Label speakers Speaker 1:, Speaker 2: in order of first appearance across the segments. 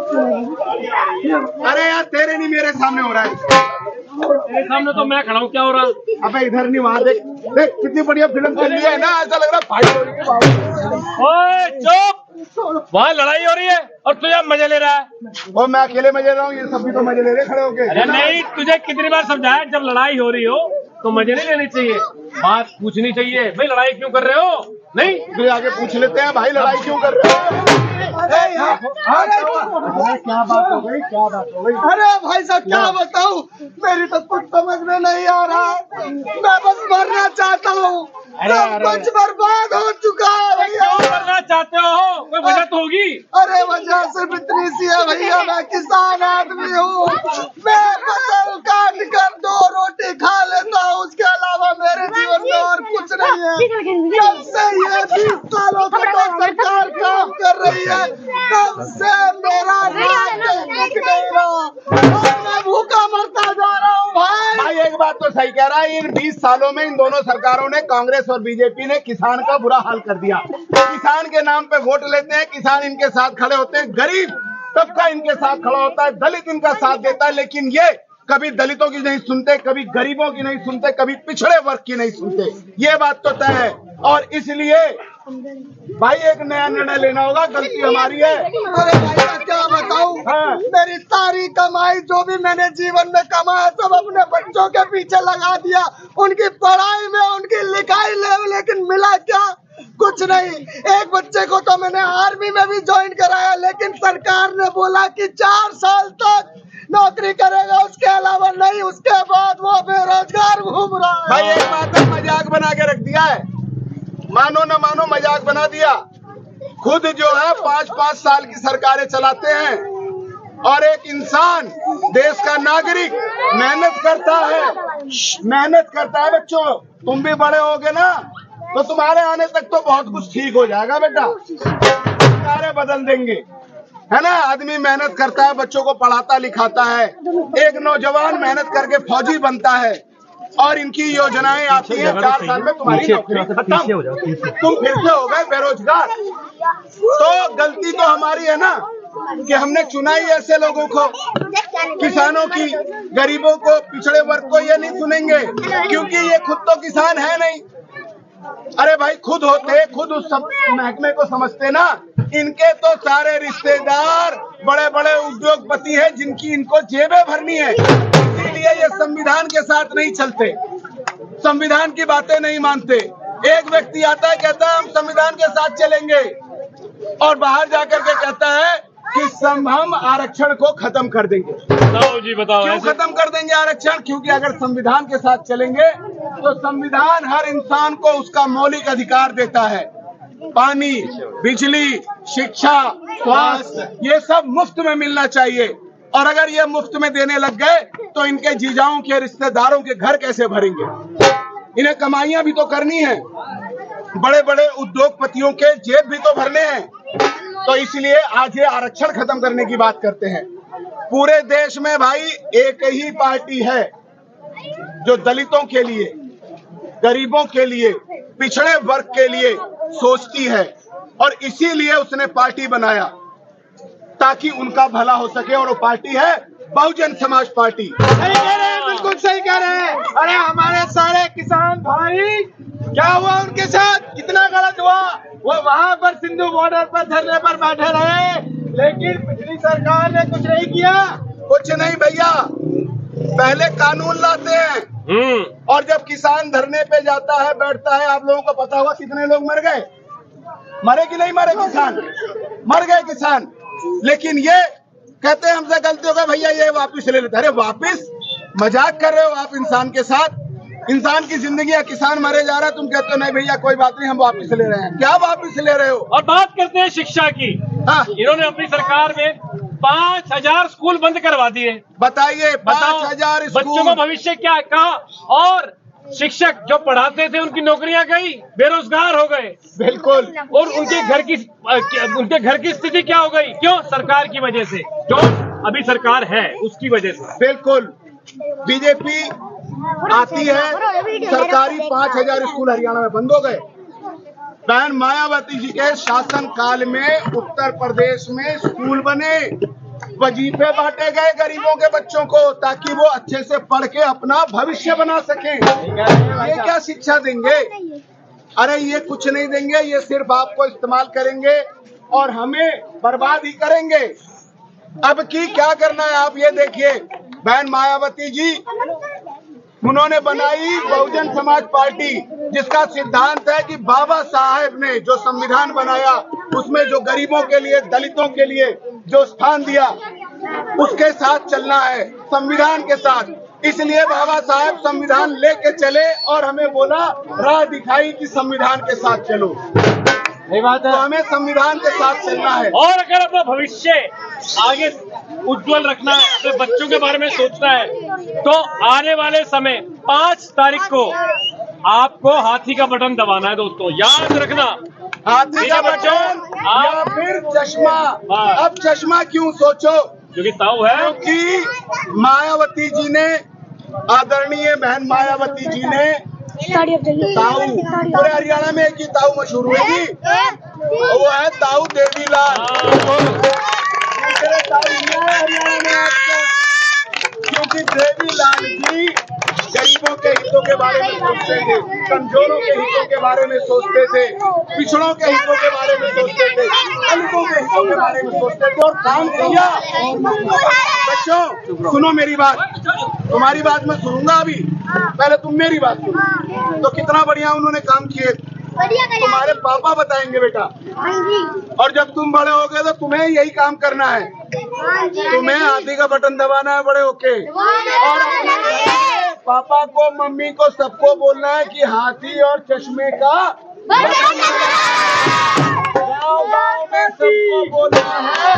Speaker 1: अरे यार तेरे नहीं मेरे सामने हो रहा है।
Speaker 2: तेरे सामने तो मैं खड़ा हूँ, क्या हो रहा?
Speaker 1: अबे इधर नहीं, वहाँ देख देख कितनी बढ़िया फिल्म चल रही है ना, ऐसा लग रहा है फाइट हो रही है बाबू।
Speaker 2: ओए चुप, वहाँ लड़ाई हो रही है और तू यहाँ मजे ले रहा है।
Speaker 1: और मैं अकेले मजे ले रहा हूँ, ये सब भी तो मजे ले रहे खड़े होके।
Speaker 2: अरे नहीं, तुझे कितनी बार समझाया, जब लड़ाई हो रही हो तो मजे नहीं लेनी चाहिए, बात पूछनी चाहिए। भाई लड़ाई क्यों कर रहे हो? नहीं
Speaker 1: तो आगे पूछ लेते हैं, भाई लड़ाई क्यों कर रहे हो? क्या बात हो गई, क्या बात हो गई?
Speaker 3: अरे भाई साहब क्या बताऊं, मेरी तो कुछ समझ में नहीं आ रहा, मैं बस मरना चाहता हूँ। सब कुछ बर्बाद हो चुका है भैया।
Speaker 2: क्यों मरना चाहते हो? कोई वजह तो होगी।
Speaker 3: अरे वजह सिर्फ इतनी सी है भैया, मैं किसान आदमी हूँ, मैं फसल काट कर 2 रोटी खा लेता हूँ, उसके अलावा मेरे जीवन में और कुछ नहीं है। जब से ये 20 सालों से तो सरकार काम कर रही है, तब से मेरा राशन दिख नहीं रहा और मैं भूखा मरता जा रहा हूँ
Speaker 1: भाई एक बात तो सही कह रहा है, इन 20 सालों में इन दोनों सरकारों ने, कांग्रेस और बीजेपी ने, किसान का बुरा हाल कर दिया। किसान के नाम पे वोट लेते हैं, किसान इनके साथ खड़े होते हैं, गरीब तबका इनके साथ खड़ा होता है, दलित इनका साथ देता है, लेकिन ये कभी दलितों की नहीं सुनते, कभी गरीबों की नहीं सुनते, कभी पिछड़े वर्ग की नहीं सुनते। ये बात तो तय है और इसलिए भाई एक नया निर्णय लेना होगा, गलती हमारी है।
Speaker 3: अरे भैया क्या बताऊं, मेरी सारी कमाई जो भी मैंने जीवन में कमाया सब अपने बच्चों के पीछे लगा दिया, उनकी पढ़ाई में, उनकी लिखाई में, लेकिन मिला क्या? कुछ नहीं। एक बच्चे को तो मैंने आर्मी में भी ज्वाइन कराया, लेकिन सरकार ने बोला कि 4 साल तक नौकरी करेगा, उसके अलावा नहीं, उसके बाद वो बेरोजगार घूम रहा है।
Speaker 1: भाई एक बात है, मजाक बना के रख दिया है, मानो न मानो मजाक बना दिया। खुद जो है 5-5 साल की सरकारें चलाते हैं और एक इंसान, देश का नागरिक मेहनत करता है। बच्चों तुम भी बड़े होगे ना तो तुम्हारे आने तक तो बहुत कुछ ठीक हो जाएगा बेटा, सरकारें बदल देंगे, है ना। आदमी मेहनत करता है, बच्चों को पढ़ाता लिखाता है, एक नौजवान मेहनत करके फौजी बनता है और इनकी योजनाएं आती हैं, 4 साल में तुम्हारी नौकरी खत्म, तुम फिर से हो गए बेरोजगार। तो गलती तो हमारी है ना कि हमने चुना ही ऐसे लोगों को, किसानों की, गरीबों को, पिछड़े वर्ग को ये नहीं सुनेंगे, क्योंकि ये खुद तो किसान है नहीं। अरे भाई खुद होते, खुद उस सब महकमे को समझते ना। इनके तो सारे रिश्तेदार बड़े बड़े उद्योगपति हैं जिनकी इनको जेबें भरनी है, इसीलिए ये संविधान के साथ नहीं चलते, संविधान की बातें नहीं मानते। एक व्यक्ति आता है, कहता है हम संविधान के साथ चलेंगे और बाहर जाकर के कहता है कि हम आरक्षण को खत्म कर देंगे।
Speaker 2: बताओ जी बताओ,
Speaker 1: क्यों खत्म कर देंगे आरक्षण? क्योंकि अगर संविधान के साथ चलेंगे तो संविधान हर इंसान को उसका मौलिक अधिकार देता है, पानी, बिजली, शिक्षा, स्वास्थ्य, ये सब मुफ्त में मिलना चाहिए। और अगर ये मुफ्त में देने लग गए तो इनके जीजाओं के, रिश्तेदारों के घर कैसे भरेंगे? इन्हें कमाइयां भी तो करनी है, बड़े बड़े उद्योगपतियों के जेब भी तो भरने हैं। तो इसलिए आज ये आरक्षण खत्म करने की बात करते हैं। पूरे देश में भाई एक ही पार्टी है जो दलितों के लिए, गरीबों के लिए, पिछड़े वर्ग के लिए सोचती है और इसीलिए उसने पार्टी बनाया ताकि उनका भला हो सके, और वो पार्टी है बहुजन समाज पार्टी।
Speaker 3: सही कह रहे हैं, बिल्कुल सही कह रहे हैं। अरे हमारे सारे किसान भाई, क्या हुआ उनके साथ, कितना गलत हुआ। वो वहाँ पर सिंधु बॉर्डर पर धरने पर बैठे रहे, लेकिन पिछली सरकार ने कुछ नहीं किया।
Speaker 1: कुछ नहीं भैया, पहले कानून लाते हैं और जब किसान धरने पे जाता है, बैठता है, आप लोगों को पता होगा कितने लोग मर गए, मरे कि नहीं मरे किसान? मर गए किसान। लेकिन ये कहते हैं हमसे गलती हो गई भैया, ये वापिस ले लेते। अरे वापिस? मजाक कर रहे हो आप इंसान के साथ? इंसान की जिंदगी है, किसान मरे जा रहा है, तुम कहते हो नहीं भैया कोई बात नहीं हम वापिस ले रहे हैं। क्या वापिस ले रहे हो?
Speaker 2: और बात करते हैं शिक्षा की। इन्होंने अपनी सरकार में 5000 स्कूल बंद करवा दिए।
Speaker 1: बताइए 5000
Speaker 2: बच्चों का भविष्य क्या कहा? और शिक्षक जो पढ़ाते थे उनकी नौकरियां गई, बेरोजगार हो गए।
Speaker 1: बिल्कुल।
Speaker 2: और उनके घर की स्थिति क्या हो गई? क्यों? सरकार की वजह से, जो अभी सरकार है उसकी वजह से।
Speaker 1: बिल्कुल। बीजेपी आती है, सरकारी 5000 स्कूल हरियाणा में बंद हो गए। बहन मायावती जी के शासन काल में उत्तर प्रदेश में स्कूल बने, वजीफे बांटे गए गरीबों के बच्चों को ताकि वो अच्छे से पढ़ के अपना भविष्य बना सकें। ये क्या शिक्षा देंगे? अरे ये कुछ नहीं देंगे, ये सिर्फ आपको इस्तेमाल करेंगे और हमें बर्बाद ही करेंगे। अब की क्या करना है आप ये देखिए। बहन मायावती जी, उन्होंने बनाई बहुजन समाज पार्टी, जिसका सिद्धांत है कि बाबा साहेब ने जो संविधान बनाया उसमें जो गरीबों के लिए, दलितों के लिए जो स्थान दिया उसके साथ चलना है, संविधान के साथ। इसलिए बाबा साहेब संविधान लेके चले और हमें बोला, राह दिखाई कि संविधान के साथ चलो।
Speaker 2: सही बात है,
Speaker 1: तो हमें संविधान के साथ चलना है।
Speaker 2: और अगर अपना भविष्य आगे उज्जवल रखना है, अपने बच्चों के बारे में सोचना है, तो आने वाले समय 5 तारीख को आपको हाथी का बटन दबाना है दोस्तों, याद रखना।
Speaker 1: हाथी का बटन या फिर चश्मा। अब चश्मा क्यों सोचो?
Speaker 2: क्योंकि ताऊ है,
Speaker 1: क्योंकि मायावती जी ने, आदरणीय बहन मायावती जी ने ताऊ, पूरे हरियाणा में एक ही ताऊ मशहूर हुई, वो है ताऊ देवीलाल। क्योंकि देवीलाल जी गरीबों के हितों के बारे में सोचते थे, कमजोरों के हितों के बारे में सोचते थे, पिछड़ों के हितों के बारे में सोचते थे, दलितों के हितों के बारे में सोचते थे और काम किया। बच्चों सुनो मेरी बात, तुम्हारी बात मैं सुनूंगा अभी, पहले तुम मेरी बात सुनो। तो कितना बढ़िया उन्होंने काम किए, तुम्हारे पापा बताएंगे बेटा। और जब तुम बड़े होगे तो तुम्हें यही काम करना है, तुम्हें हाथी का बटन दबाना है बड़े होके। और पापा को, मम्मी को, सबको बोलना है कि हाथी और चश्मे का बटन गाँव में सबको बोलना है।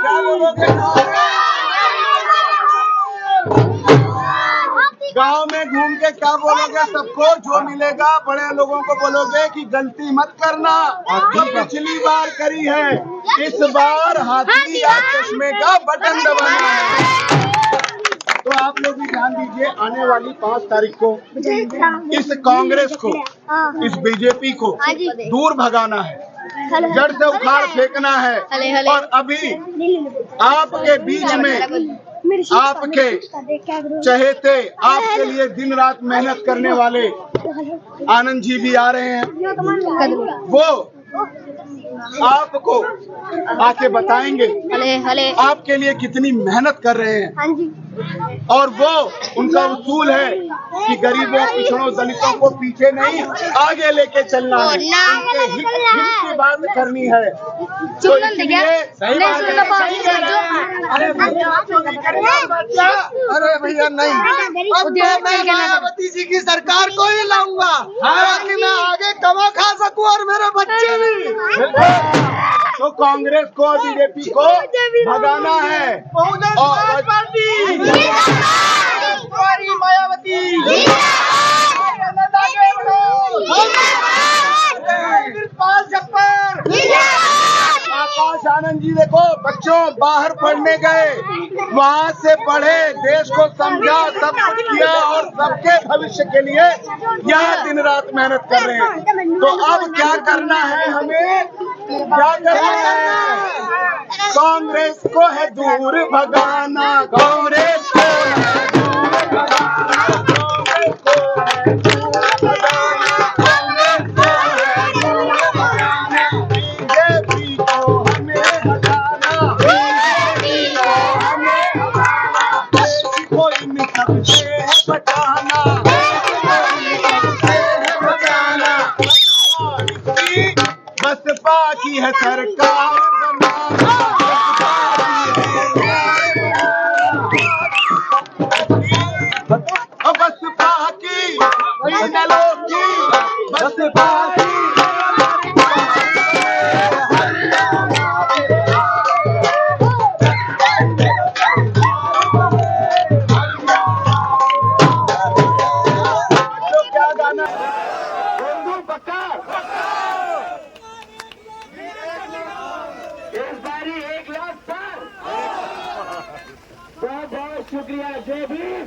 Speaker 1: क्या बोलोगे? गांव में घूम के क्या बोलोगे सबको? जो मिलेगा बड़े लोगों को बोलोगे कि गलती मत करना, जो पिछली बार करी है, इस बार हाथी या चश्मे का बटन दबाना है। तो आप लोग भी ध्यान दीजिए, आने वाली 5 तारीख को इस कांग्रेस को, इस बीजेपी को दूर भगाना है, जड़ से उखाड़ फेंकना है। और अभी आपके बीच में आपके चहेते, आपके लिए दिन रात मेहनत करने वाले आनंद जी भी आ रहे हैं। वो आपको आके बताएंगे आपके लिए कितनी मेहनत कर रहे हैं। और वो उनका उसूल है कि गरीबों, पिछड़ों, दलितों को पीछे नहीं आगे लेके चलना है, उनके हित की बात करनी है। तो इसलिए अरे भैया नहीं, अब मैं मायावती जी की सरकार को ही लाऊंगा ताकि मैं आगे कमा खा सकूं और मेरे बच्चे भी। तो कांग्रेस को और बीजेपी को भगाना है। और मायावती आकाश आनंद जी देखो, बच्चों बाहर पढ़ने गए, वहाँ से पढ़े, देश को समझा, सब कुछ किया और सबके भविष्य के लिए यहाँ दिन रात मेहनत कर रहे हैं। तो अब क्या करना है हमें? क्या करना है? कांग्रेस को है दूर भगाना, कांग्रेस को है दूर भगाना, कांग्रेस को है दूर भगाना, कांग्रेस को है दूर भगाना, बीजेपी को हमें हटाना, बीजेपी को हमें हटाना, देश को इन सबसे है बचाना, देश को इन सबसे है बचाना। बसपा की है सरकार बनाना, बसपा की, बसपा की। क्या गाना?
Speaker 4: इस बारी 1 लाख पर बहुत बहुत शुक्रिया। जय भीम।